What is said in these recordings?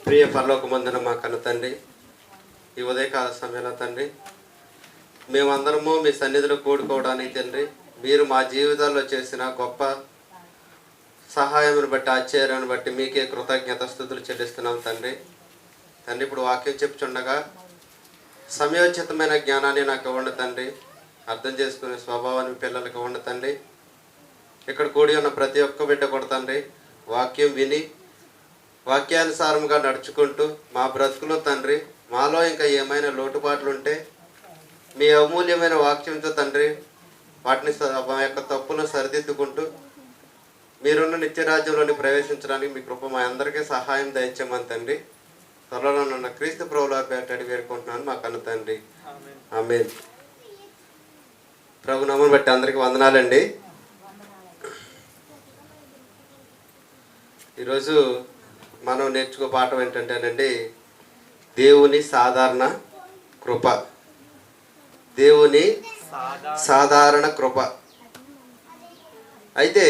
ప్రియ పరలోకమందున మా కన్న తండ్రి, ఈ ఉదయకాల సమయంలో తండ్రి మేమందరము మీ సన్నిధిలో కూడుకోవడానికి తండ్రి మీరు మా జీవితాల్లో చేసిన గొప్ప సహాయాన్ని బట్టి ఆశ్చర్యాన్ని బట్టి మీకే కృతజ్ఞత స్తుతులు చెల్లిస్తున్నాం తండ్రి. తండ్రి ఇప్పుడు వాక్యం చెప్పుచుండగా సమయోచితమైన జ్ఞానాన్ని నాకు ఇవ్వండి తండ్రి. అర్థం చేసుకునే స్వభావాన్ని పిల్లలకు ఇవ్వండి తండ్రి. ఇక్కడ కూడి ఉన్న ప్రతి ఒక్క బిడ్డ కూడా తండ్రి వాక్యం విని వాక్యానుసారంగా నడుచుకుంటూ మా బ్రతుకులో తండ్రి మాలో ఇంకా ఏమైనా లోటుపాట్లు ఉంటే మీ అమూల్యమైన వాక్యంతో తండ్రి వాటిని మా యొక్క తప్పులను సరిదిద్దుకుంటూ మీరున్న నిత్యరాజ్యంలోని ప్రవేశించడానికి మీ కృప మా అందరికీ సహాయం దయచేయమని తండ్రి త్వరలో నన్న క్రీస్తు ప్రభువుల పేరిట వేడుకుంటున్నాను మా కన్న తండ్రి. ఆమేన్. ప్రభు నామమును బట్టి అందరికీ వందనాలండి. ఈరోజు మనం నేర్చుకో పాఠం ఏంటంటేనండి దేవుని సాధారణ కృప. దేవుని సాధారణ కృప. అయితే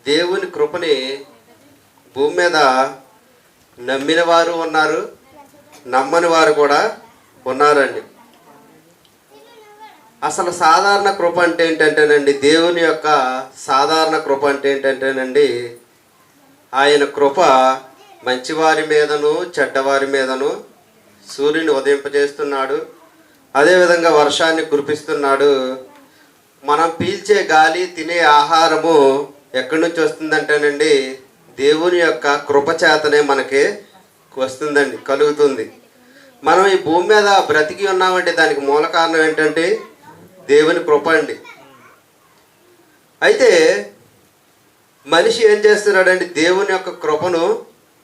దేవుని కృపని భూమి మీద నమ్మిన వారు ఉన్నారు, నమ్మని వారు కూడా ఉన్నారండి. అసలు సాధారణ కృప అంటే ఏంటంటేనండి, దేవుని యొక్క సాధారణ కృప అంటే ఏంటంటేనండి, ఆయన కృప మంచివారి మీదను చెడ్డవారి మీదను సూర్యుని ఉదయింపజేస్తున్నాడు, అదేవిధంగా వర్షాన్ని కురిపిస్తున్నాడు. మనం పీల్చే గాలి, తినే ఆహారము ఎక్కడి నుంచి వస్తుందంటేనండి దేవుని యొక్క కృప చేతనే మనకి వస్తుందండి, కలుగుతుంది. మనం ఈ భూమి మీద బ్రతికి ఉన్నామంటే దానికి మూల కారణం ఏంటంటే దేవుని కృప అండి. అయితే మనిషి ఏం చేస్తున్నాడండి, దేవుని యొక్క కృపను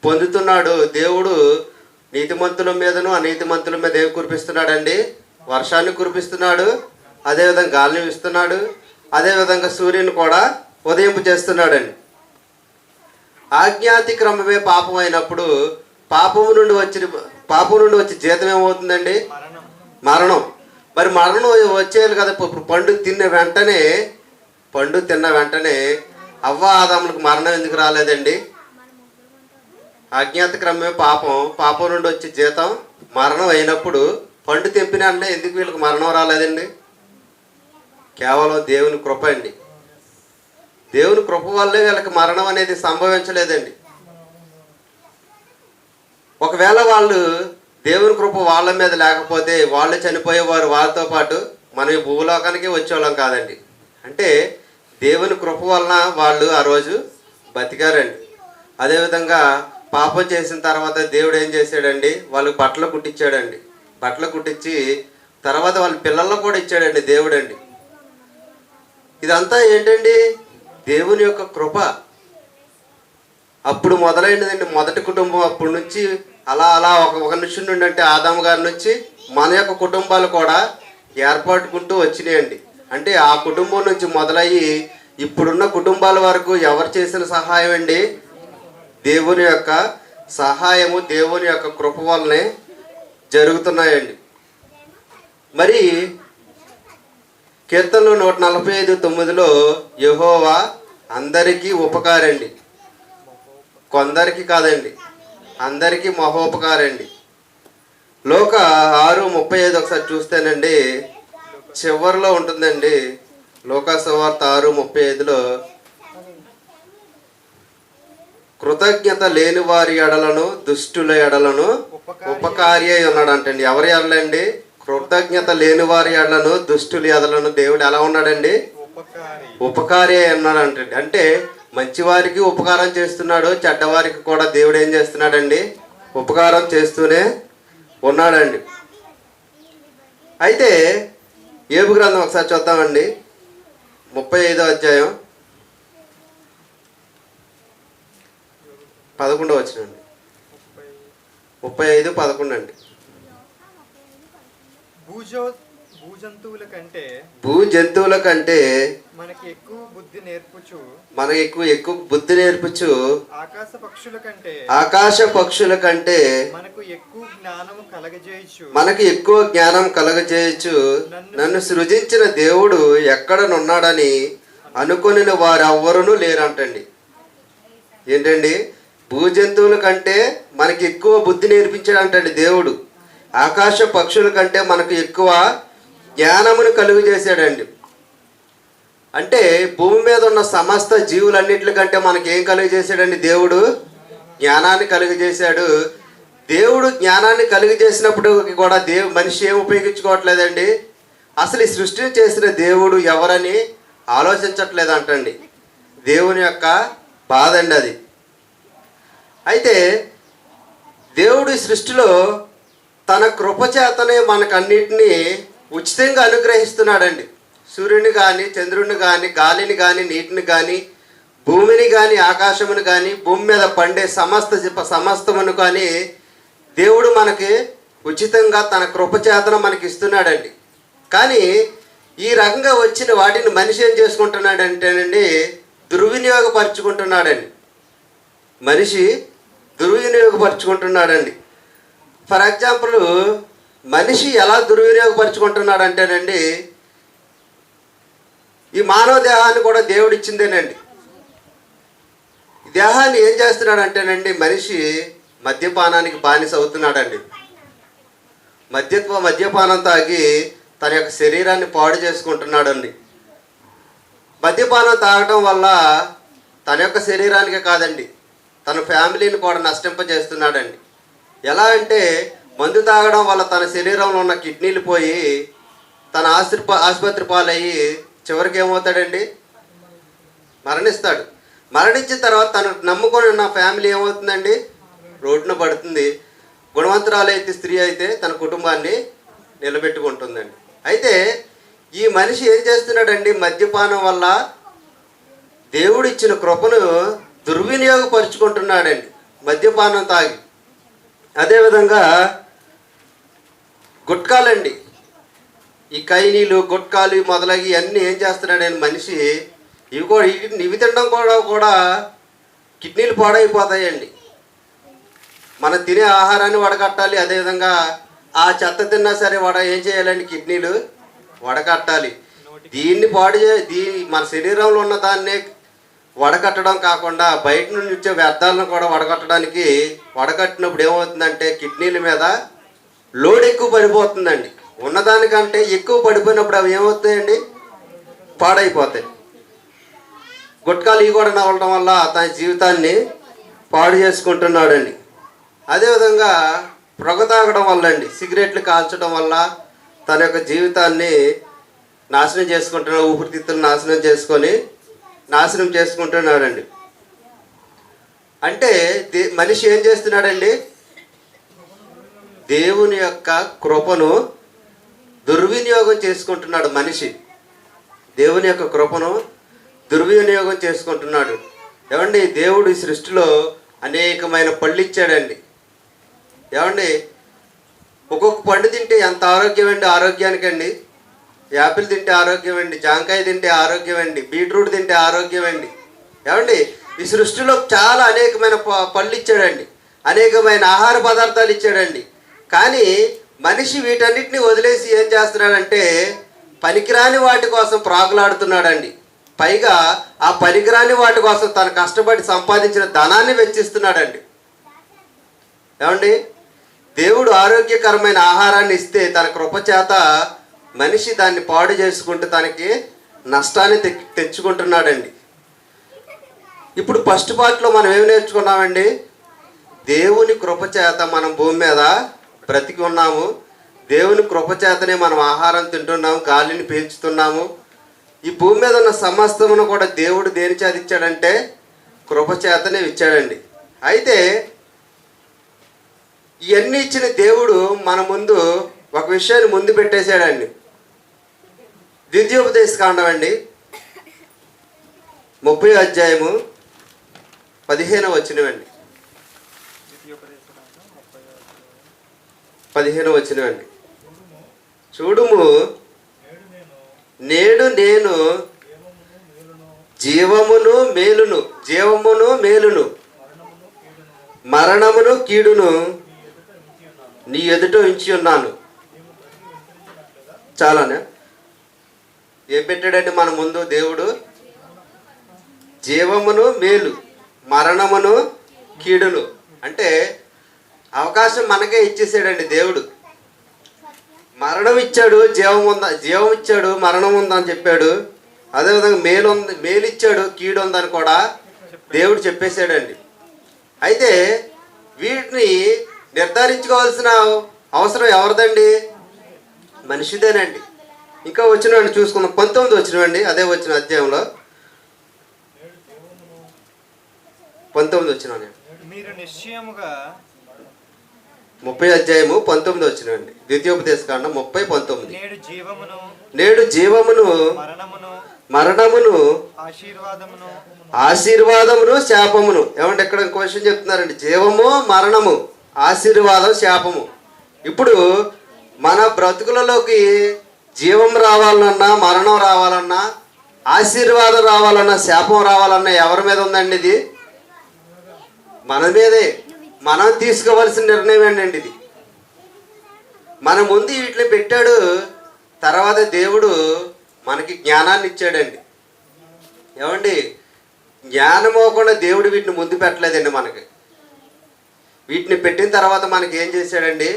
పొందుతున్నాడు. దేవుడు నీతిమంతుల మీదను అనీతిమంతుల మీద ఏం కురిపిస్తున్నాడండి, వర్షాన్ని కురిపిస్తున్నాడు, అదేవిధంగా గాలిని ఇస్తున్నాడు, అదేవిధంగా సూర్యుని కూడా ఉదయింపు చేస్తున్నాడండి. ఆజ్ఞాతిక్రమమే పాపం అయినప్పుడు పాపం నుండి వచ్చి జీతం ఏమవుతుందండి, మరణం. మరి మరణం వచ్చేయాలి కదా. ఇప్పుడు పండు తిన్న వెంటనే అవ్వ ఆదాములకు మరణం ఎందుకు రాలేదండి? ఆజ్ఞాతక్రమమే పాపం నుండి వచ్చే జీతం మరణం అయినప్పుడు పండు తెంపిన అంటే ఎందుకు వీళ్ళకి మరణం రాలేదండి? కేవలం దేవుని కృప అండి. దేవుని కృప వల్లే వీళ్ళకి మరణం అనేది సంభవించలేదండి. ఒకవేళ వాళ్ళు దేవుని కృప వాళ్ళ మీద లేకపోతే వాళ్ళు చనిపోయేవారు, వాళ్ళతో పాటు మనం ఈ భూలోకానికి వచ్చేవాళ్ళం కాదండి. అంటే దేవుని కృప వలన వాళ్ళు ఆ రోజు బతికారండి. అదేవిధంగా పాపం చేసిన తర్వాత దేవుడు ఏం చేశాడండి, వాళ్ళకి బట్టలు కుట్టించాడండి. బట్టలు కుట్టించి తర్వాత వాళ్ళ పిల్లల్లో కూడా ఇచ్చాడండి దేవుడండి. ఇదంతా ఏంటండి, దేవుని యొక్క కృప. అప్పుడు మొదలైనదండి మొదటి కుటుంబం. అప్పటి నుంచి అలా ఒక నిమిషం నుండి అంటే ఆదాము గారి నుంచి మన యొక్క కుటుంబాలు కూడా ఏర్పడుకుంటూ వచ్చినాయండి. అంటే ఆ కుటుంబం నుంచి మొదలయ్యి ఇప్పుడున్న కుటుంబాల వరకు ఎవరు చేసిన సహాయం అండి, దేవుని యొక్క సహాయము, దేవుని యొక్క కృప వల్లనే జరుగుతున్నాయండి. మరి కీర్తనలు 145:9 యెహోవా అందరికీ ఉపకారండి, కొందరికి కాదండి, అందరికీ మహోపకారండి. లోక 6:35 ఒకసారి చూస్తేనండి చివరిలో ఉంటుందండి. లోకా సువార్త 6:35 కృతజ్ఞత లేని వారి ఎడలను దుష్టుల ఎడలను ఉపకారి అయి ఉన్నాడు అంటండి. ఎవరి ఎడలండి? కృతజ్ఞత లేని వారి ఎడలను దుష్టుల ఎడలను దేవుడు ఎలా ఉన్నాడండి? ఉపకారి అయి ఉన్నాడు అంటండి. అంటే మంచివారికి ఉపకారం చేస్తున్నాడు, చెడ్డవారికి కూడా దేవుడు ఏం చేస్తున్నాడండి, ఉపకారం చేస్తూనే ఉన్నాడండి. అయితే యోబు గ్రంథం ఒకసారి చూద్దామండి. 35వ అధ్యాయం 11వ వచనం అండి. 35:11 అండి. భూజంతువుల కంటే మనకి ఎక్కువ బుద్ధి నేర్పుచు ఆకాశ పక్షుల కంటే మనకు ఎక్కువ జ్ఞానం కలగజేయచ్చు. నన్ను సృజించిన దేవుడు ఎక్కడనున్నాడని అనుకొనిన వారెవ్వరూ లేరంటండి. ఏంటండి, భూజంతువుల కంటే మనకి ఎక్కువ బుద్ధి నేర్పించాడంటండి దేవుడు. ఆకాశ పక్షుల కంటే మనకు ఎక్కువ జ్ఞానమును కలుగు చేశాడండి. అంటే భూమి మీద ఉన్న సమస్త జీవులన్నింటికంటే మనకి ఏం కలుగు చేశాడండి? దేవుడు జ్ఞానాన్ని కలుగు చేశాడు. దేవుడు జ్ఞానాన్ని కలుగు చేసినప్పుడు కూడా మనిషి ఏం ఉపయోగించుకోవట్లేదండి. అసలు ఈ సృష్టిని చేసిన దేవుడు ఎవరని ఆలోచించట్లేదు అంటండి. దేవుని యొక్క బాధ అండి అది. అయితే దేవుడు ఈ సృష్టిలో తన కృపచేతనే మనకన్నిటినీ ఉచితంగా అనుగ్రహిస్తున్నాడండి. సూర్యుని కానీ, చంద్రుని కానీ, గాలిని కానీ, నీటిని కానీ, భూమిని కానీ, ఆకాశమును కానీ, భూమి మీద పండే సమస్తమును కానీ దేవుడు మనకి ఉచితంగా తన కృపచేతన మనకి ఇస్తున్నాడండి. కానీ ఈ రకంగా వచ్చిన వాటిని మనిషి ఏం చేసుకుంటున్నాడంటేనండి, దుర్వినియోగపరుచుకుంటున్నాడండి. మనిషి దుర్వినియోగపరుచుకుంటున్నాడండి. ఫర్ ఎగ్జాంపుల్, మనిషి ఎలా దుర్వినియోగపరుచుకుంటున్నాడంటేనండి, ఈ మానవ దేహాన్ని కూడా దేవుడు ఇచ్చిందేనండి. ఈ దేహాన్ని ఏం చేస్తున్నాడంటేనండి, మనిషి మద్యపానానికి బానిస అవుతున్నాడండి. మద్యపానం తాగి తన యొక్క శరీరాన్ని పాడు చేసుకుంటున్నాడండి. మద్యపానం తాగడం వల్ల తన యొక్క శరీరానికే కాదండి, తన ఫ్యామిలీని కూడా నష్టింపజేస్తున్నాడండి. ఎలా అంటే, మందు తాగడం వల్ల తన శరీరంలో ఉన్న కిడ్నీలు పోయి తన ఆసుపత్రి పాలయ్యి చివరికి ఏమవుతాడండి? మరణిస్తాడు. మరణించిన తర్వాత తను నమ్ముకొని ఉన్న ఫ్యామిలీ ఏమవుతుందండి? రోడ్డున పడుతుంది. గుణవంతురాలైతే స్త్రీ అయితే తన కుటుంబాన్ని నిలబెట్టుకుంటుందండి. అయితే ఈ మనిషి ఏం చేస్తున్నాడండి? మద్యపానం వల్ల దేవుడు ఇచ్చిన కృపను దుర్వినియోగపరుచుకుంటున్నాడండి మద్యపానం తాగి. అదేవిధంగా గుట్కాలండి, ఈ కైనీలు, గుట్కాలు మొదలగి అన్నీ ఏం చేస్తున్నాడండి మనిషి? ఇవి తినడం కూడా కిడ్నీలు పాడైపోతాయండి. మనం తినే ఆహారాన్ని వడకట్టాలి. అదేవిధంగా ఆ చెత్త తిన్నా సరే ఏం చేయాలండి? కిడ్నీలు వడకట్టాలి. దీన్ని మన శరీరంలో ఉన్న దాన్ని వడకట్టడం కాకుండా బయట నుంచి వచ్చే వ్యర్థాలను కూడా వడకట్టినప్పుడు ఏమవుతుందంటే కిడ్నీల మీద లోడ్ ఎక్కువ పడిపోతుందండి. ఉన్నదానికంటే ఎక్కువ పడిపోయినప్పుడు అవి ఏమవుతాయండి? పాడైపోతాయి. గుట్కాలు ఇవి కూడా నవ్వడం వల్ల తన జీవితాన్ని పాడు చేసుకుంటున్నాడండి. అదేవిధంగా పొగ తాగడం వల్ల అండి, సిగరెట్లు కాల్చడం వల్ల తన యొక్క జీవితాన్ని నాశనం చేసుకుంటున్నాడు. ఊపిరితిత్తులు నాశనం చేసుకుంటున్నాడండి. అంటే మనిషి ఏం చేస్తున్నాడండి? దేవుని యొక్క కృపను దుర్వినియోగం చేసుకుంటున్నాడు మనిషి. దేవుని యొక్క కృపను దుర్వినియోగం చేసుకుంటున్నాడు. ఏమండి, దేవుడు ఈ సృష్టిలో అనేకమైన పళ్ళు ఇచ్చాడండి. ఏమండి, ఒక్కొక్క పండు తింటే ఎంత ఆరోగ్యం అండి ఆరోగ్యానికండి. యాపిల్ తింటే ఆరోగ్యం అండి, జాంకాయ తింటే ఆరోగ్యం అండి, బీట్రూట్ తింటే ఆరోగ్యం అండి. ఏమండి, ఈ సృష్టిలో చాలా అనేకమైన పళ్ళు ఇచ్చాడండి, అనేకమైన ఆహార పదార్థాలు ఇచ్చాడండి. కానీ మనిషి వీటన్నిటిని వదిలేసి ఏం చేస్తున్నాడంటే పనికిరాని వాటి కోసం ప్రాకులాడుతున్నాడండి. పైగా ఆ పనికిరాని వాటి కోసం తను కష్టపడి సంపాదించిన ధనాన్ని వెచ్చిస్తున్నాడండి. ఏమండి, దేవుడు ఆరోగ్యకరమైన ఆహారాన్ని ఇస్తే తన కృపచేత మనిషి దాన్ని పాడు చేసుకుంటూ తనకి నష్టాన్ని తెచ్చుకుంటున్నాడండి. ఇప్పుడు ఫస్ట్ పార్ట్లో మనం ఏమి నేర్చుకున్నామండి? దేవుని కృపచేత మనం భూమి మీద బ్రతికి ఉన్నాము. దేవుని కృపచేతనే మనం ఆహారం తింటున్నాము, గాలిని పీల్చుతున్నాము. ఈ భూమి మీద ఉన్న సమస్తమును కూడా దేవుడు దేని చేత ఇచ్చాడంటే కృపచేతనే ఇచ్చాడండి. అయితే ఇవన్నీ ఇచ్చిన దేవుడు మన ముందు ఒక విషయాన్ని ముందు పెట్టేశాడండి. ద్వితీయోపదేశకాండం అండి 30వ అధ్యాయము 15వ వచనమండి. 15వ వచనమండి. చూడుము, నేడు నేను జీవమును మేలును మరణమును కీడును నీ ఎదుట ఉంచి ఉన్నాను. చాలానే ఏం పెట్టాడండి మన ముందు దేవుడు? జీవమును మేలు, మరణమును కీడును. అంటే అవకాశం మనకే ఇచ్చేసాడండి దేవుడు. మరణం ఇచ్చాడు, జీవం ఇచ్చాడు, మరణం ఉందని చెప్పాడు. అదేవిధంగా మేలు ఇచ్చాడు, కీడు ఉందని కూడా దేవుడు చెప్పేశాడండి. అయితే వీటిని నిర్ధారించుకోవాల్సిన అవసరం ఎవరిదండి? మనిషిదేనండి. ఇంకా వచ్చినవండి చూసుకుందాం. 19 వచ్చినవండి, అదే వచ్చిన అధ్యాయంలో 19 వచ్చిన మీరు నిశ్చయముగా 30 అధ్యాయము 19 వచ్చినండి. ద్వితీయోపదేశకాండం 30:19. నేడు జీవమును మరణమును ఆశీర్వాదమును శాపమును. ఏమంటే ఇక్కడ క్వశ్చన్ చెప్తున్నారండి. జీవము, మరణము, ఆశీర్వాదం, శాపము. ఇప్పుడు మన బ్రతుకులలోకి జీవం రావాలన్నా, మరణం రావాలన్నా, ఆశీర్వాదం రావాలన్నా, శాపం రావాలన్నా ఎవరి మీద ఉందండి? ఇది మన మీదే. మనం తీసుకోవాల్సిన నిర్ణయం ఏంటండి ఇది? మన ముందు వీటిని పెట్టాడు. తర్వాత దేవుడు మనకి జ్ఞానాన్ని ఇచ్చాడండి. ఏమండి, జ్ఞానం అవ్వకుండా దేవుడు వీటిని ముందు పెట్టలేదండి మనకి. వీటిని పెట్టిన తర్వాత మనకి ఏం చేశాడండి?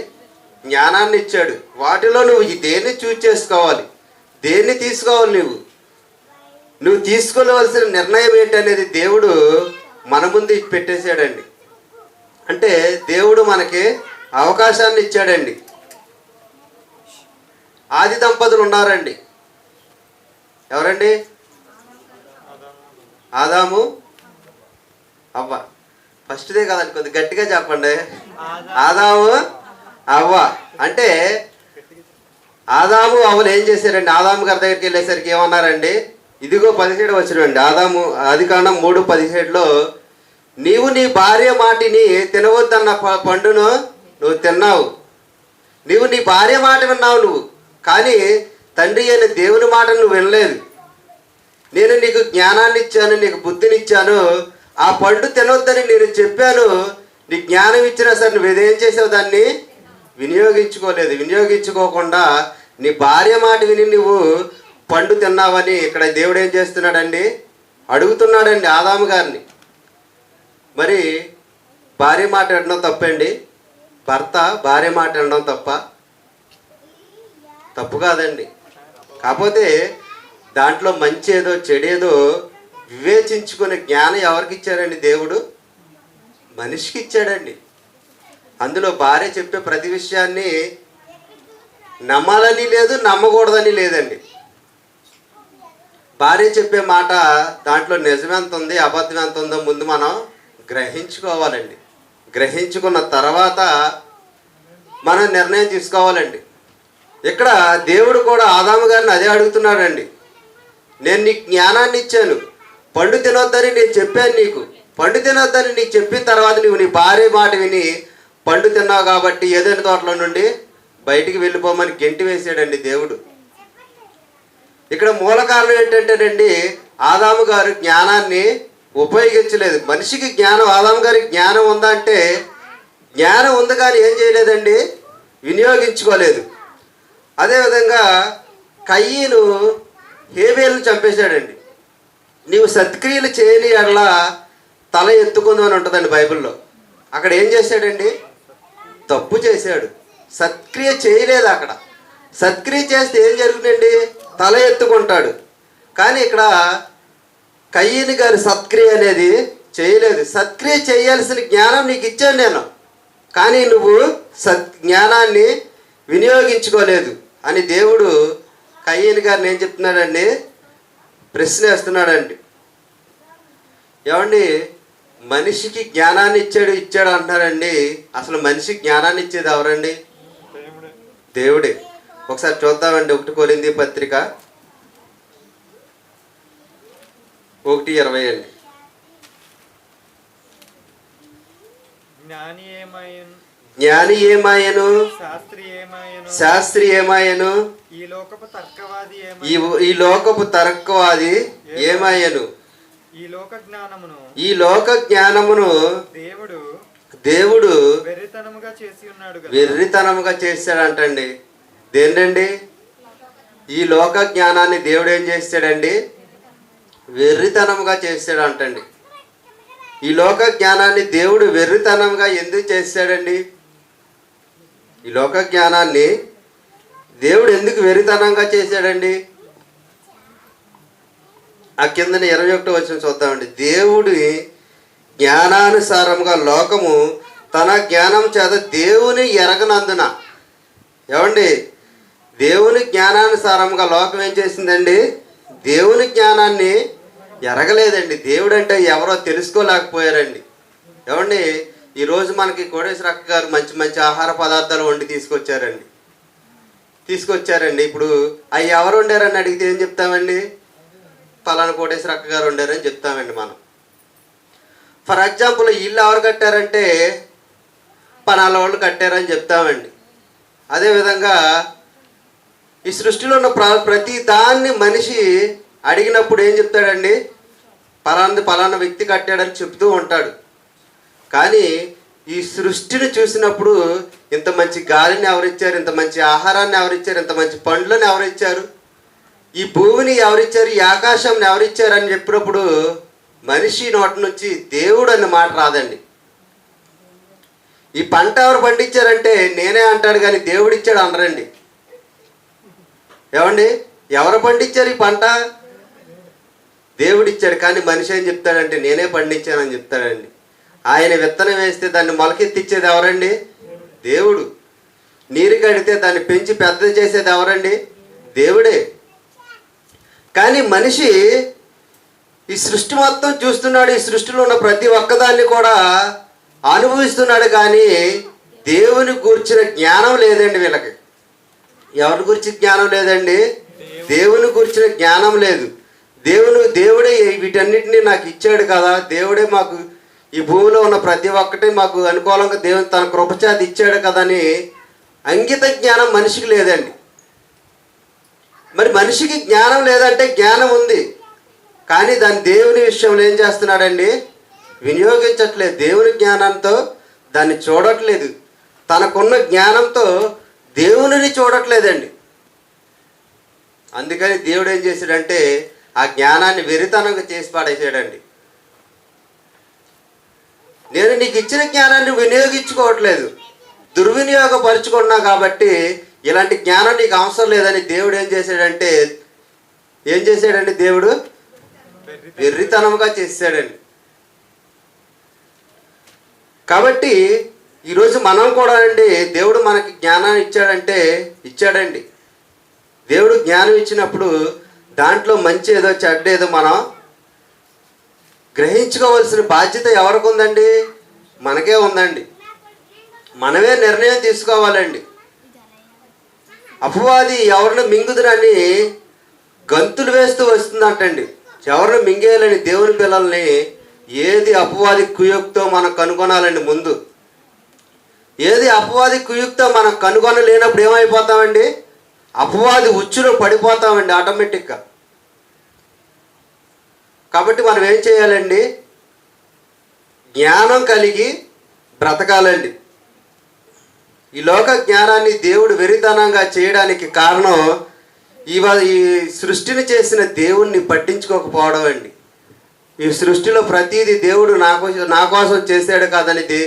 జ్ఞానాన్ని ఇచ్చాడు. వాటిలో నువ్వు దేన్ని చూజ్ చేసుకోవాలి, దేన్ని తీసుకోవాలి, నువ్వు తీసుకోవలసిన నిర్ణయం ఏంటనేది దేవుడు మన ముందు పెట్టేశాడండి. అంటే దేవుడు మనకి అవకాశాన్ని ఇచ్చాడండి. ఆది దంపతులు ఉన్నారండి. ఎవరండి? ఆదాము, అవ్వ. ఫస్ట్దే కదండి, కొద్దిగా గట్టిగా చెప్పండి. ఆదాము, అవ్వ. అంటే ఆదాము, అవ్వలు ఏం చేశారండి? ఆదాము గారి దగ్గరికి వెళ్ళేసరికి ఏమన్నారండి? ఇదిగో 17 వచ్చినండి. ఆదాము ఆదికాండం 3:17లో నీవు నీ భార్య మాటిని తినవద్దన్న పండును నువ్వు తిన్నావు. నీవు నీ భార్య మాట విన్నావు కానీ తండ్రి అయిన దేవుని మాట నువ్వు వినలేదు. నేను నీకు జ్ఞానాన్ని ఇచ్చాను, నీకు బుద్ధిని ఇచ్చాను. ఆ పండు తినవద్దని నేను చెప్పాను. నీ జ్ఞానం ఇచ్చినా సరే నువ్వు ఏదేం చేసావు? దాన్ని వినియోగించుకోలేదు. వినియోగించుకోకుండా నీ భార్య మాట విని నువ్వు పండు తిన్నావని ఇక్కడ దేవుడు ఏం చేస్తున్నాడండి? అడుగుతున్నాడండి ఆదాము గారిని. మరి భార్య మాట వినడం తప్పండి? భర్త భార్య మాట వినడం తప్పు కాదండి. కాకపోతే దాంట్లో మంచి ఏదో చెడేదో వివేచించుకునే జ్ఞానం ఎవరికి ఇచ్చారండి? దేవుడు మనిషికి ఇచ్చాడండి. అందులో భార్య చెప్పే ప్రతి విషయాన్ని నమ్మాలని లేదు, నమ్మకూడదని లేదండి. భార్య చెప్పే మాట దాంట్లో నిజం ఎంత ఉంది, అబద్ధం ఎంత ఉందో ముందు మనం గ్రహించుకోవాలండి. గ్రహించుకున్న తర్వాత మనం నిర్ణయం తీసుకోవాలండి. ఇక్కడ దేవుడు కూడా ఆదాము గారిని అదే అడుగుతున్నాడండి. నేను నీకు జ్ఞానాన్ని ఇచ్చాను, పండు తినొద్దని నేను చెప్పాను నీకు. పండు తినొద్దని నీకు చెప్పిన తర్వాత నువ్వు నీ భార్య మాట విని పండు తిన్నావు కాబట్టి ఏదైనా తోటలో నుండి బయటికి వెళ్ళిపోమని గెంటి వేసాడండి దేవుడు. ఇక్కడ మూల కారణం ఏంటంటేనండి, ఆదాము గారు జ్ఞానాన్ని ఉపయోగించలేదు. మనిషికి జ్ఞానం, ఆదాము గారికి జ్ఞానం ఉందా అంటే జ్ఞానం ఉంది కానీ ఏం చేయలేదండి? వినియోగించుకోలేదు. అదేవిధంగా కయ్యను హేబేలును చంపేశాడండి. నీవు సత్క్రియలు చేయని అట్లా తల ఎత్తుకుందాం అని ఉంటుందండి బైబిల్లో. అక్కడ ఏం చేశాడండి? తప్పు చేశాడు. సత్క్రియ చేయలేదు. అక్కడ సత్క్రియ చేస్తే ఏం జరుగుతుందండి? తల ఎత్తుకుంటాడు. కానీ ఇక్కడ కయ్యను గారి సత్క్రియ అనేది చేయలేదు. సత్క్రియ చేయాల్సిన జ్ఞానం నీకు ఇచ్చాను నేను, కానీ నువ్వు జ్ఞానాన్ని వినియోగించుకోలేదు అని దేవుడు కయ్యను గారిని ఏం చెప్తున్నాడండి? ప్రశ్న వేస్తున్నాడండి. ఏమండి, మనిషికి జ్ఞానాన్ని ఇచ్చాడు అంటున్నారండి. అసలు మనిషికి జ్ఞానాన్ని ఇచ్చేది ఎవరండి? దేవుడే. ఒకసారి చూద్దామండి. 1 కొరింథీ పత్రిక 1:20 అండి. జ్ఞాని ఏమాయను, శాస్త్రి ఏమాయను, ఈ లోకపు తర్కవాది ఏమాయను. ఈ లోక జ్ఞానమును దేవుడు వెర్రితనముగా చేశాడంటండి. దేనండి? ఈ లోక జ్ఞానాన్ని దేవుడు ఏం చేశాడండి? వెర్రితనముగా చేశాడంటండి. ఈ లోక జ్ఞానాన్ని దేవుడు వెర్రితనంగా ఎందుకు చేశాడండి? ఈ లోక జ్ఞానాన్ని దేవుడు ఎందుకు వెర్రితనంగా చేశాడండి? ఆ కిందని 21 వచనం చూద్దామండి. దేవుడి జ్ఞానానుసారంగా లోకము తన జ్ఞానం చేత దేవుని ఎరగనందున. ఏమండి, దేవుని జ్ఞానానుసారంగా లోకం ఏం చేసిందండి? దేవుని జ్ఞానాన్ని ఎరగలేదండి. దేవుడు అంటే ఎవరో తెలుసుకోలేకపోయారండి. ఏమండి, ఈరోజు మనకి కోటేశ్వర అక్క గారు మంచి మంచి ఆహార పదార్థాలు వండి తీసుకొచ్చారండి. ఇప్పుడు అవి ఎవరు వండారని అడిగితే ఏం చెప్తామండి? పలానా కోటేశ్వర అక్క గారు వండారని చెప్తామండి మనం. ఫర్ ఎగ్జాంపుల్ ఇల్లు ఎవరు కట్టారంటే పలానా వాళ్ళు కట్టారని చెప్తామండి. అదేవిధంగా ఈ సృష్టిలో ఉన్న ప్రతి దాన్ని మనిషి అడిగినప్పుడు ఏం చెప్తాడండి? పలానా వ్యక్తి కట్టాడని చెప్తూ ఉంటాడు. కానీ ఈ సృష్టిని చూసినప్పుడు ఇంత మంచి గాలిని ఎవరిచ్చారు, ఇంత మంచి ఆహారాన్ని ఎవరిచ్చారు, ఇంత మంచి పండ్లను ఎవరిచ్చారు, ఈ భూమిని ఎవరిచ్చారు, ఈ ఆకాశాన్ని ఎవరిచ్చారు అని చెప్పినప్పుడు మనిషి నోటి నుంచి దేవుడు అన్న మాట రాదండి. ఈ పంట ఎవరు పండించారంటే నేనే అంటాడు, కానీ దేవుడు ఇచ్చాడు అనరండి. ఏమండి, ఎవరు పండించారు ఈ పంట? దేవుడిచ్చాడు. కానీ మనిషి ఏం చెప్తాడంటే నేనే పండించానని చెప్తాడండి. ఆయన విత్తనం వేస్తే దాన్ని మొలకెత్తిచ్చేది ఎవరండి? దేవుడు. నీరు కడితే దాన్ని పెంచి పెద్దది చేసేది ఎవరండి? దేవుడే. కానీ మనిషి ఈ సృష్టి మొత్తం చూస్తున్నాడు, ఈ సృష్టిలో ఉన్న ప్రతి ఒక్కదాన్ని కూడా అనుభవిస్తున్నాడు. కానీ దేవుని గురించిన జ్ఞానం లేదండి వీళ్ళకి. ఎవరి గురించి జ్ఞానం లేదండి? దేవుని గురించిన జ్ఞానం లేదు. దేవుడే వీటన్నిటిని నాకు ఇచ్చాడు కదా, దేవుడే మాకు ఈ భూమిలో ఉన్న ప్రతి ఒక్కటి మాకు అనుకూలంగా దేవుని తన కృపచేత ఇచ్చాడు కదా అని అంకిత జ్ఞానం మనిషికి లేదండి. మరి మనిషికి జ్ఞానం లేదంటే జ్ఞానం ఉంది, కానీ దాన్ని దేవుని విషయంలో ఏం చేస్తున్నాడండి? వినియోగించట్లేదు. దేవుని జ్ఞానంతో దాన్ని చూడట్లేదు. తనకున్న జ్ఞానంతో దేవునిని చూడట్లేదండి. అందుకని దేవుడు ఏం చేశాడంటే ఆ జ్ఞానాన్ని వెరితనంగా చేసి పాడేసాడండి. నేను నీకు ఇచ్చిన జ్ఞానాన్ని వినియోగించుకోవట్లేదు, దుర్వినియోగపరుచుకున్నా కాబట్టి ఇలాంటి జ్ఞానం నీకు అవసరం లేదని దేవుడు ఏం చేశాడండి? దేవుడు వెర్రితనంగా చేశాడండి. కాబట్టి ఈరోజు మనం కూడా అండి, దేవుడు మనకి జ్ఞానాన్ని ఇచ్చాడండి. దేవుడు జ్ఞానం ఇచ్చినప్పుడు దాంట్లో మంచి ఏదో చెడ్డ ఏదో మనం గ్రహించుకోవాల్సిన బాధ్యత ఎవరికి ఉందండి? మనకే ఉందండి. మనమే నిర్ణయం తీసుకోవాలండి. అపవాది ఎవరిని మింగుదురని గంతులు వేస్తూ వస్తుందంటండి. ఎవరిని మింగేయాలని దేవుని పిల్లల్ని ఏది అపవాది కుయుక్తో మనం కనుగొనాలండి. ముందు ఏది అపవాది కుయుక్తో మనం కనుగొనలేనప్పుడు ఏమైపోతామండి? అపవాది ఉచ్చులో పడిపోతామండి ఆటోమేటిక్గా. కాబట్టి మనం ఏం చేయాలండి? జ్ఞానం కలిగి బ్రతకాలండి. ఈ లోక జ్ఞానాన్ని దేవుడు వెరితనంగా చేయడానికి కారణం ఈ సృష్టిని చేసిన దేవుణ్ణి పట్టించుకోకపోవడం అండి. ఈ సృష్టిలో ప్రతిదీ దేవుడు నా కోసం చేశాడు కాదనేది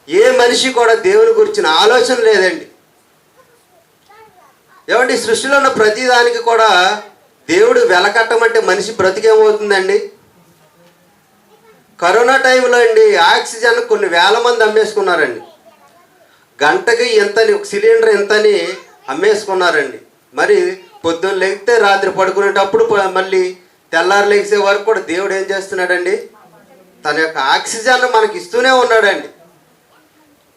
ఏ మనిషి కూడా దేవుని గురించిన ఆలోచన లేదండి. ఏమండి, సృష్టిలో ఉన్న ప్రతిదానికి కూడా దేవుడు వెలకట్టమంటే మనిషి బ్రతికేమవుతుందండి? కరోనా టైంలో అండి ఆక్సిజన్ కొన్ని వేల మంది అమ్మేసుకున్నారండి. గంటకి ఎంతని, ఒక సిలిండర్ ఎంతని అమ్మేసుకున్నారండి. మరి పొద్దున్న లేగితే రాత్రి పడుకునేటప్పుడు మళ్ళీ తెల్లారు లేచే వరకు కూడా దేవుడు ఏం చేస్తున్నాడండి? తన యొక్క ఆక్సిజన్ మనకి ఇస్తూనే ఉన్నాడండి.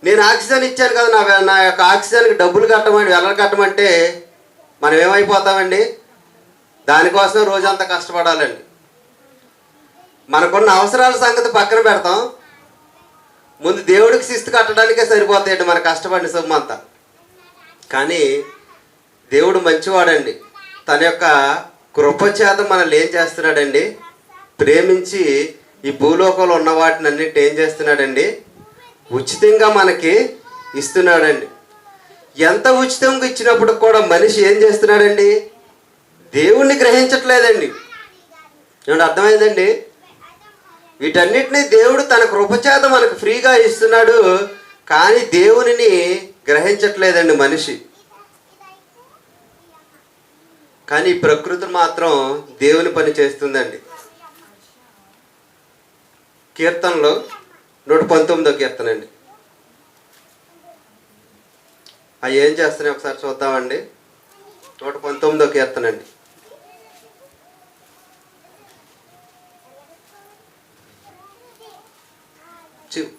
నేను ఆక్సిజన్ ఇచ్చాను కదా, నా యొక్క ఆక్సిజన్కి డబ్బులు కట్టమంటే మనం ఏమైపోతామండి? దానికోసం రోజంతా కష్టపడాలండి. మనకున్న అవసరాల సంగతి పక్కన పెడతాం, ముందు దేవుడికి శిస్తు కట్టడానికే సరిపోతాయండి మన కష్టపడిన సొమ్ము అంతా. కానీ దేవుడు మంచివాడండి. తన యొక్క కృపచేత మనల్ని ఏం చేస్తున్నాడండి? ప్రేమించి ఈ భూలోకంలో ఉన్న వాటిని అన్నిటి ఏం చేస్తున్నాడండి? ఉచితంగా మనకి ఇస్తున్నాడండి. ఎంత ఉచితంగా ఇచ్చినప్పుడు కూడా మనిషి ఏం చేస్తున్నాడండి? దేవుణ్ణి గ్రహించట్లేదండి. ఏమంటే అర్థమైందండి? వీటన్నిటినీ దేవుడు తన కృపచేత మనకు ఫ్రీగా ఇస్తున్నాడు. కానీ దేవునిని గ్రహించట్లేదండి మనిషి. కానీ ఈ ప్రకృతి మాత్రం దేవుని పని చేస్తుందండి. కీర్తనలో 119వ కీర్తన అండి. అవి ఏం చేస్తున్నాయి ఒకసారి చూద్దామండి. 119వ కీర్తన అండి.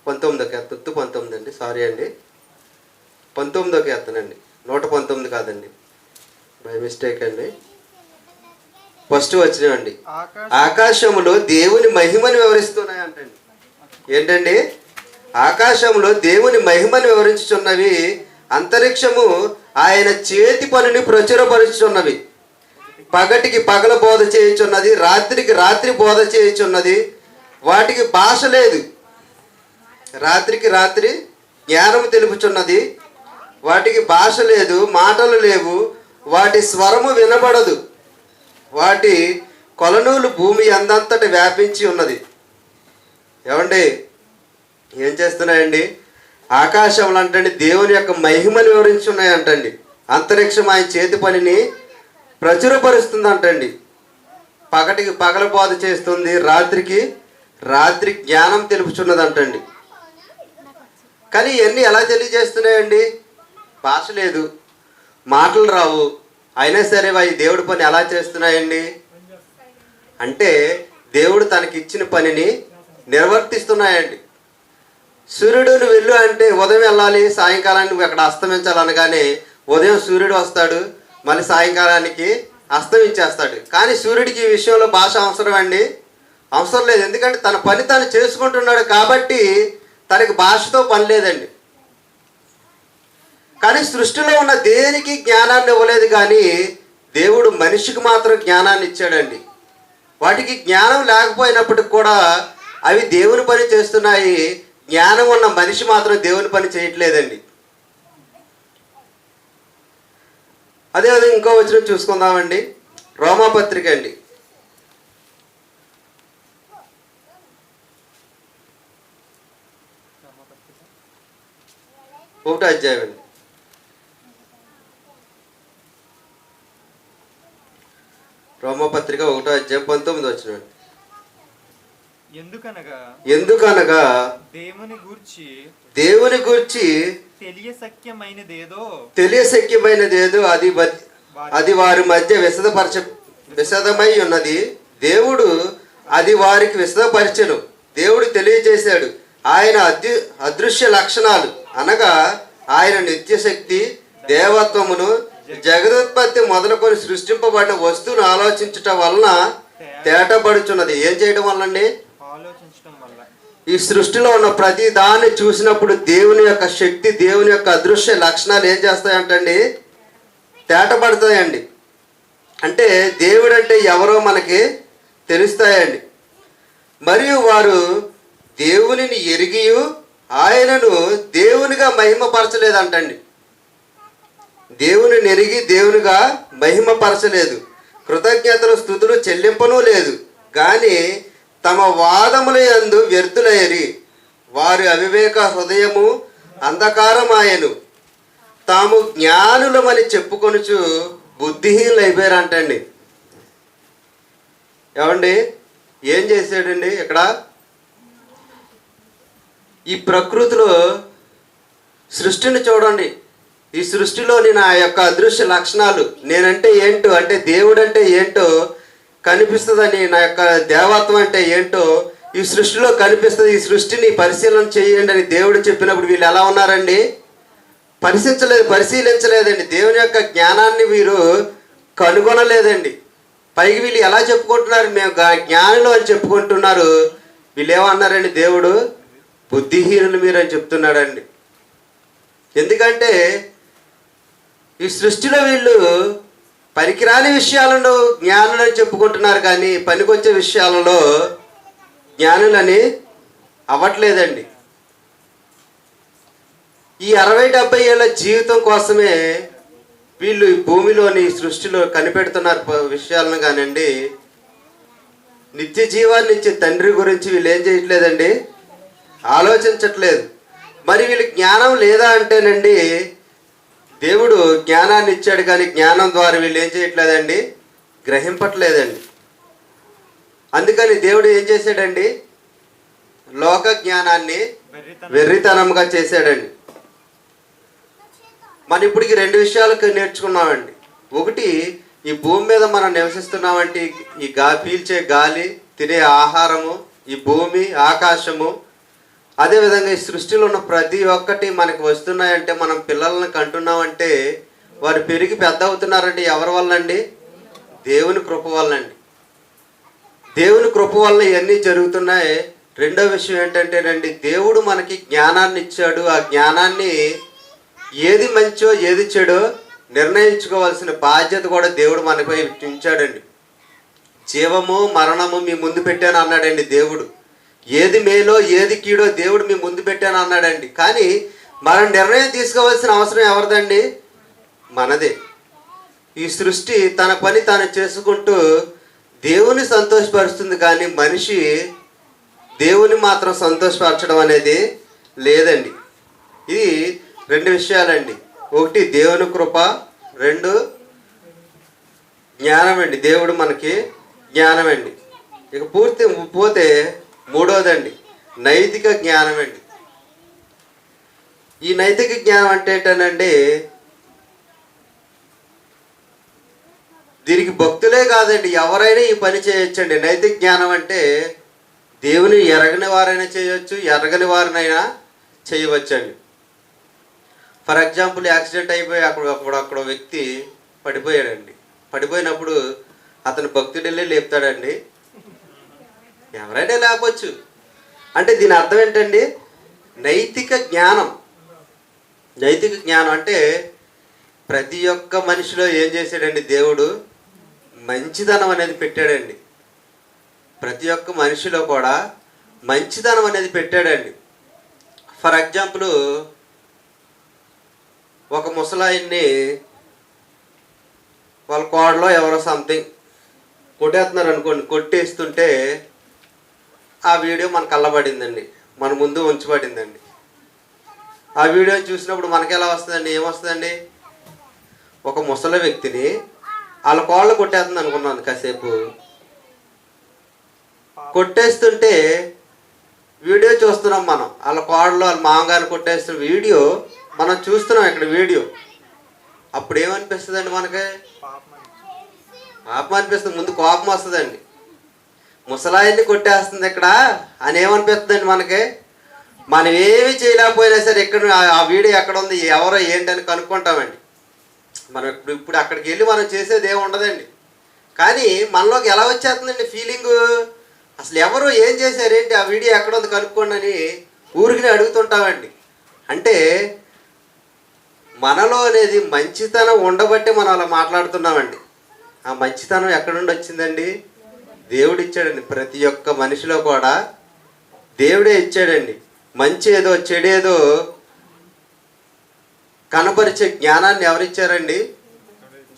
పంతొమ్మిది అండి, సారీ అండి, 19వ కీర్తన అండి, 119 కాదండి, బై మిస్టేక్ అండి. ఫస్ట్ వచ్చినాయండి. ఆకాశములో దేవుని మహిమను వివరిస్తున్నాయి అంటండి. ఏంటండి? ఆకాశంలో దేవుని మహిమను వివరించుచున్నవి, అంతరిక్షము ఆయన చేతి పనిని ప్రచురపరుచుచున్నవి. పగటికి పగల బోధ చేయుచున్నది, రాత్రికి రాత్రి బోధ చేయుచున్నది. వాటికి భాష లేదు, రాత్రికి రాత్రి జ్ఞానం తెలుపుచున్నది. వాటికి భాష లేదు, మాటలు లేవు, వాటి స్వరము వినబడదు. వాటి కొలనూలు భూమి అందంతట వ్యాపించి ఉన్నది. ఏమండి, ఏం చేస్తున్నాయండి? ఆకాశంలో అంటండి దేవుని యొక్క మహిమను వివరించున్నాయి అంటండి. అంతరిక్షం ఆయన చేతి పనిని ప్రచురపరుస్తుంది అంటండి. పగటికి పగల బోధ చేస్తుంది, రాత్రికి రాత్రి జ్ఞానం తెలుపుచున్నది అంటండి. కానీ ఇవన్నీ ఎలా తెలియజేస్తున్నాయండి? భాష లేదు, మాటలు రావు, అయినా సరే అవి దేవుడి పని ఎలా చేస్తున్నాయండి అంటే దేవుడు తనకి ఇచ్చిన పనిని నిర్వర్తిస్తున్నాయండి. సూర్యుడు నువ్వు వెళ్ళు అంటే ఉదయం వెళ్ళాలి, సాయంకాలానికి నువ్వు అక్కడ అస్తమించాలనగానే ఉదయం సూర్యుడు వస్తాడు, మళ్ళీ సాయంకాలానికి అస్తమించేస్తాడు. కానీ సూర్యుడికి ఈ విషయంలో భాష అవసరం అండి? అవసరం లేదు. ఎందుకంటే తన పని తాను చేసుకుంటున్నాడు కాబట్టి తనకి భాషతో పని లేదండి. కానీ సృష్టిలో ఉన్న దేనికి జ్ఞానాన్ని ఇవ్వలేదు, కానీ దేవుడు మనిషికి మాత్రం జ్ఞానాన్ని ఇచ్చాడండి. వాటికి జ్ఞానం లేకపోయినప్పటికి కూడా అవి దేవుని పని చేస్తున్నాయి. జ్ఞానం ఉన్న మనిషి మాత్రం దేవుని పని చేయట్లేదండి. అదే ఇంకో వచనం చూసుకుందామండి. రోమాపత్రిక అండి, 1వ అధ్యాయం అండి. రోమపత్రిక 1వ అధ్యాయం 19వ వచనం. ఎందుకనగా దేవుని గూర్చి తెలియశక్యమైనదేదో అది వారి మధ్య విశదమై ఉన్నది. దేవుడు అది వారికి విశదపరిచెను. దేవుడు తెలియజేశాడు ఆయన అదృశ్య లక్షణాలు, అనగా ఆయన నిత్యశక్తి, దేవత్వమును, జగదుత్పత్తి మొదలుకొని సృష్టింపబడిన వస్తువును ఆలోచించటం వలన తేటపడుచున్నది. ఏం చేయడం వల్ల అండి? ఈ సృష్టిలో ఉన్న ప్రతి దాన్ని చూసినప్పుడు దేవుని యొక్క శక్తి, దేవుని యొక్క అదృశ్య లక్షణాలు ఏం చేస్తాయంటండి? తేటపడతాయండి. అంటే దేవుడు అంటే ఎవరో మనకి తెలుస్తాయండి. మరియు వారు దేవునిని ఎరిగి ఆయనను దేవునిగా మహిమపరచలేదంటండి. దేవుని ఎరిగి దేవునిగా మహిమపరచలేదు, కృతజ్ఞతలు స్తుతులు చెల్లింపనూ లేదు. కానీ తమ వాదముల యందు వ్యర్థులయ్యి వారి అవివేక హృదయము అంధకారమాయను. తాము జ్ఞానులమని చెప్పుకొనుచు బుద్ధిహీనులు అయిపోయారంటండి. ఏమండి, ఏం చేశాడండి ఇక్కడ? ఈ ప్రకృతిలో సృష్టిని చూడండి. ఈ సృష్టిలోని నా యొక్క అదృశ్య లక్షణాలు, నేనంటే ఏంటో, అంటే దేవుడు అంటే ఏంటో కనిపిస్తుందని, నా యొక్క దేవత్వం అంటే ఏంటో ఈ సృష్టిలో కనిపిస్తుంది. ఈ సృష్టిని పరిశీలన చేయండి అని దేవుడు చెప్పినప్పుడు వీళ్ళు ఎలా ఉన్నారండి? పరిశీలించలేదండి. దేవుని యొక్క జ్ఞానాన్ని వీరు కనుగొనలేదండి. పైకి వీళ్ళు ఎలా చెప్పుకుంటున్నారు? మేము జ్ఞానులు అని చెప్పుకుంటున్నారు. వీళ్ళు ఏమన్నారండి? దేవుడు బుద్ధిహీనులు మీరు అని చెప్తున్నాడండి. ఎందుకంటే ఈ సృష్టిలో వీళ్ళు పనికిరాని విషయాలను జ్ఞానులని చెప్పుకుంటున్నారు, కానీ పనికొచ్చే విషయాలలో జ్ఞానులని అవ్వట్లేదండి. ఈ 60-70 ఏళ్ళ జీవితం కోసమే వీళ్ళు ఈ భూమిలోని సృష్టిలో కనిపెడుతున్నారు విషయాలను కానండి. నిత్య జీవాన్ని ఇచ్చే తండ్రి గురించి వీళ్ళు ఏం చేయట్లేదండి, ఆలోచించట్లేదు. మరి వీళ్ళకి జ్ఞానం లేదా అంటేనండి, దేవుడు జ్ఞానాన్ని ఇచ్చాడు కానీ జ్ఞానం ద్వారా వీళ్ళు ఏం చేయట్లేదండి, గ్రహింపట్లేదండి. అందుకని దేవుడు ఏం చేశాడండి, లోక జ్ఞానాన్ని వెర్రితనంగా చేశాడండి. మనం ఇప్పటికి 2 విషయాలకు నేర్చుకున్నామండి. ఒకటి, ఈ భూమి మీద మనం నివసిస్తున్నామంటే ఈ పీల్చే గాలి, తినే ఆహారము, ఈ భూమి, ఆకాశము, అదేవిధంగా ఈ సృష్టిలో ఉన్న ప్రతి ఒక్కటి మనకు వస్తున్నాయంటే, మనం పిల్లలను కంటున్నామంటే వారు పెరిగి పెద్ద అవుతున్నారంటే ఎవరి వల్ల అండి, దేవుని కృప వల్ల అండి. దేవుని కృప వల్ల ఇవన్నీ జరుగుతున్నాయి. రెండో విషయం ఏంటంటేనండి, దేవుడు మనకి జ్ఞానాన్ని ఇచ్చాడు. ఆ జ్ఞానాన్ని ఏది మంచో ఏది చెడో నిర్ణయించుకోవాల్సిన బాధ్యత కూడా దేవుడు మనపై ఉంచాడండి. జీవము మరణము మీ ముందు పెట్టాను అన్నాడండి దేవుడు. ఏది మేలో ఏది కీడో దేవుడు మీ ముందు పెట్టాను అన్నాడండి. కానీ మనం నిర్ణయం తీసుకోవాల్సిన అవసరం ఎవరిదండి, మనదే. ఈ సృష్టి తన పని తాను చేసుకుంటూ దేవుని సంతోషపరుస్తుంది, కానీ మనిషి దేవుని మాత్రం సంతోషపరచడం అనేది లేదండి. ఇది 2 విషయాలండి. ఒకటి దేవుని కృప, 2 జ్ఞానం అండి. దేవుడు మనకి జ్ఞానం అండి. ఇక పోతే మూడోదండి నైతిక జ్ఞానం అండి. ఈ నైతిక జ్ఞానం అంటే ఏంటనండి, దీనికి భక్తులే కాదండి, ఎవరైనా ఈ పని చేయొచ్చండి. నైతిక జ్ఞానం అంటే దేవుని ఎరగని వారైనా చేయొచ్చు, ఎరగని వారినైనా చేయవచ్చండి. ఫర్ ఎగ్జాంపుల్, యాక్సిడెంట్ అయిపోయి అక్కడ వ్యక్తి పడిపోయాడండి. పడిపోయినప్పుడు అతను భక్తుడెళ్ళి లేపుతాడండి, ఎవరైనా లేపచ్చు. అంటే దీని అర్థం ఏంటండి, నైతిక జ్ఞానం. నైతిక జ్ఞానం అంటే ప్రతి ఒక్క మనిషిలో ఏం చేశాడండి, దేవుడు మంచితనం అనేది పెట్టాడండి. ప్రతి ఒక్క మనిషిలో కూడా మంచితనం అనేది పెట్టాడండి. ఫర్ ఎగ్జాంపుల్, ఒక ముసలాయిన్ని వాళ్ళ కోడలో ఎవరో సంథింగ్ కొట్టేస్తున్నారు అనుకోండి. కొట్టేస్తుంటే ఆ వీడియో మన కళ్ళబడిందండి, మన ముందు ఉంచబడిందండి. ఆ వీడియో చూసినప్పుడు మనకి ఎలా వస్తుందండి, ఏమొస్తుందండి, ఒక ముసలి వ్యక్తిని వాళ్ళ కోళ్ళు కొట్టేస్తుంది అనుకున్నాను. కాసేపు కొట్టేస్తుంటే వీడియో చూస్తున్నాం మనం, వాళ్ళ కోడలో వాళ్ళ మామగారిని కొట్టేస్తున్న వీడియో మనం చూస్తున్నాం ఇక్కడ వీడియో. అప్పుడు ఏమనిపిస్తుందండి, మనకి పాపం అనిపిస్తుంది. ముందు కోపం వస్తుందండి, ముసలాయిని కొట్టేస్తుంది ఇక్కడ అని ఏమనిపిస్తుందండి మనకి. మనం ఏమి చేయలేకపోయినా సరే ఎక్కడ ఆ వీడియో ఎక్కడ ఉంది, ఎవరో ఏంటని కనుక్కుంటామండి. మనం ఇప్పుడు అక్కడికి వెళ్ళి మనం చేసేది ఏమి ఉండదండి. కానీ మనలోకి ఎలా వచ్చేస్తుందండి ఫీలింగు, అసలు ఎవరు ఏం చేశారేంటి, ఆ వీడియో ఎక్కడ ఉంది కనుక్కోండి అని ఊరికి అడుగుతుంటామండి. అంటే మనలో అనేది మంచితనం ఉండబట్టే మనం అలా మాట్లాడుతున్నామండి. ఆ మంచితనం ఎక్కడి నుండి వచ్చిందండి, దేవుడు ఇచ్చాడండి. ప్రతి ఒక్క మనిషిలో కూడా దేవుడే ఇచ్చాడండి. మంచి ఏదో చెడేదో కనపరిచే జ్ఞానాన్ని ఎవరిచ్చారండి,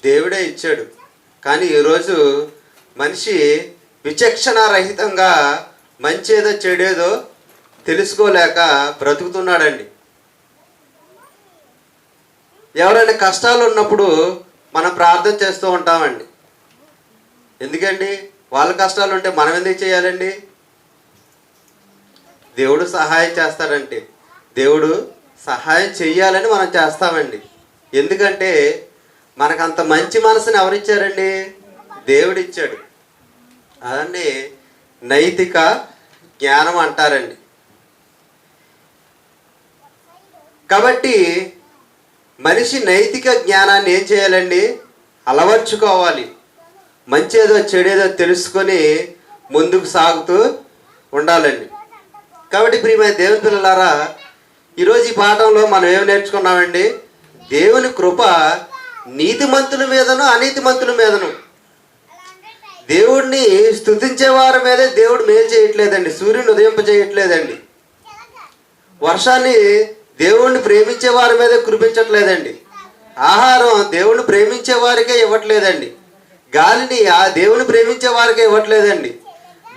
దేవుడే ఇచ్చాడు. కానీ ఈరోజు మనిషి విచక్షణారహితంగా మంచేదో చెడేదో తెలుసుకోలేక బ్రతుకుతున్నాడండి. ఎవరైనా కష్టాలు ఉన్నప్పుడు మనం ప్రార్థన చేస్తూ ఉంటామండి. ఎందుకండి, వాళ్ళ కష్టాలు ఉంటే మనం ఎందుకు చేయాలండి, దేవుడు సహాయం చేస్తాడంటే దేవుడు సహాయం చెయ్యాలని మనం చేస్తామండి. ఎందుకంటే మనకంత మంచి మనసుని ఎవరిచ్చారండి, దేవుడు ఇచ్చాడు. అదండి నైతిక జ్ఞానం అంటారండి. కాబట్టి మనిషి నైతిక జ్ఞానాన్ని ఏం చేయాలండి, అలవర్చుకోవాలి. మంచేదో చెడేదో తెలుసుకొని ముందుకు సాగుతూ ఉండాలండి. కాబట్టి ప్రియమైన దేవుని పిల్లలారా, ఈరోజు ఈ పాఠంలో మనం ఏం నేర్చుకున్నామండి, దేవుని కృప నీతిమంతుల మీదను అనీతిమంతుల మీదను. దేవుడిని స్తుతించే వారి మీదే దేవుడు మేలు చేయట్లేదండి, సూర్యుని ఉదయింపజేయట్లేదండి, వర్షాన్ని దేవుణ్ణి ప్రేమించే వారి మీద కురిపించట్లేదండి, ఆహారం దేవుణ్ణి ప్రేమించే వారికే ఇవ్వట్లేదండి, గాలిని ఆ దేవుని ప్రేమించే వారికే ఇవ్వట్లేదండి.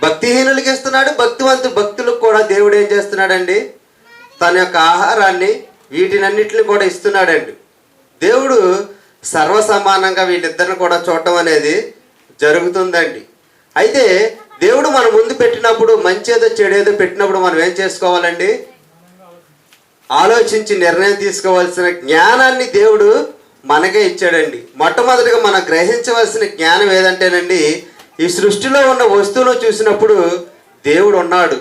భక్తిహీనులకి ఇస్తున్నాడు, భక్తులకు కూడా దేవుడు ఏం చేస్తున్నాడండి? తన యొక్క ఆహారాన్ని వీటినన్నిటిని కూడా ఇస్తున్నాడండి. దేవుడు సర్వసమానంగా వీళ్ళిద్దరిని కూడా చూడటం అనేది జరుగుతుందండి. అయితే దేవుడు మన ముందు పెట్టినప్పుడు, మంచేదో చెడేదో పెట్టినప్పుడు మనం ఏం చేసుకోవాలండి? ఆలోచించి నిర్ణయం తీసుకోవాల్సిన జ్ఞానాన్ని దేవుడు మనకే ఇచ్చాడండి. మొట్టమొదటిగా మనం గ్రహించవలసిన జ్ఞానం ఏదంటేనండి, ఈ సృష్టిలో ఉన్న వస్తువును చూసినప్పుడు దేవుడు ఉన్నాడు,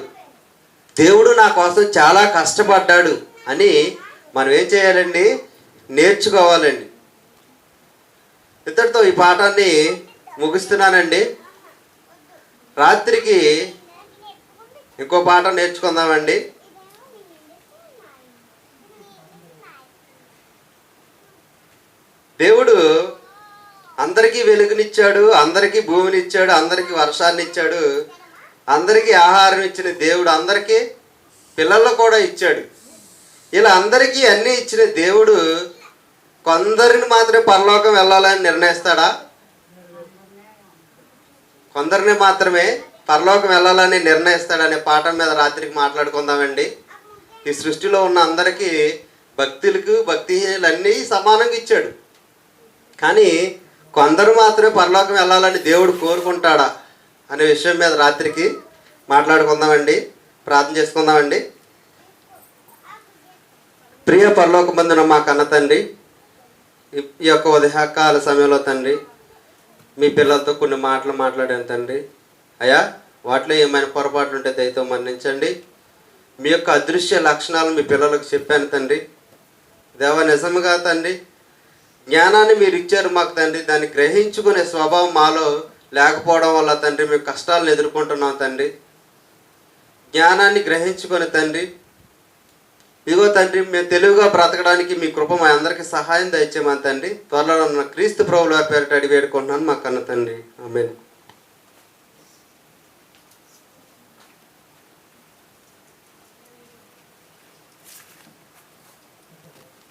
దేవుడు నా కోసం చాలా కష్టపడ్డాడు అని మనం ఏం చేయాలండి? నేర్చుకోవాలండి. ఇంతటితో ఈ పాఠాన్ని ముగిస్తున్నానండి. రాత్రికి ఇంకో పాఠం నేర్చుకుందామండి. దేవుడు అందరికీ వెలుగునిచ్చాడు, అందరికీ భూమినిచ్చాడు, అందరికీ వర్షాన్ని ఇచ్చాడు, అందరికీ ఆహారం ఇచ్చిన దేవుడు అందరికీ పిల్లలు కూడా ఇచ్చాడు. ఇలా అందరికీ అన్నీ ఇచ్చిన దేవుడు కొందరిని మాత్రమే పరలోకం వెళ్ళాలని నిర్ణయిస్తాడా? కొందరిని మాత్రమే పరలోకం వెళ్ళాలని నిర్ణయిస్తాడనే పాఠం మీద రాత్రికి మాట్లాడుకుందామండి. ఈ సృష్టిలో ఉన్న అందరికీ, భక్తులకు భక్తిహీనులు అన్నీ సమానంగా ఇచ్చాడు. కానీ కొందరు మాత్రమే పరలోకం వెళ్ళాలని దేవుడు కోరుకుంటాడా అనే విషయం మీద రాత్రికి మాట్లాడుకుందామండి. ప్రార్థన చేసుకుందామండి. ప్రియ పరలోకమందున మా కన్న తండ్రి, ఈ యొక్క ఉదయకాల సమయంలో తండ్రి మీ పిల్లలతో కొన్ని మాటలు మాట్లాడాను తండ్రి. అయ్యా, వాటిలో ఏమైనా పొరపాట్లు ఉంటే దయతో మన్నించండి. మీ యొక్క అదృశ్య లక్షణాలు మీ పిల్లలకు చెప్పాను తండ్రి. దేవ, నిజముగా తండ్రి జ్ఞానాన్ని మీరు ఇచ్చారు మాకు తండ్రి. దాన్ని గ్రహించుకునే స్వభావం మాలో లేకపోవడం వల్ల తండ్రి మేము కష్టాలను ఎదుర్కొంటున్నాం తండ్రి. జ్ఞానాన్ని గ్రహించుకొని తండ్రి, ఇదిగో తండ్రి మేము తెలివిగా బ్రతకడానికి మీ కృప మా అందరికీ సహాయం దయచేయమని తండ్రి. త్వరలో ఉన్న క్రీస్తు ప్రభువుల పేరిట అడిగి వేడుకుంటున్నాను మా కన్న తండ్రి. ఆమేన్.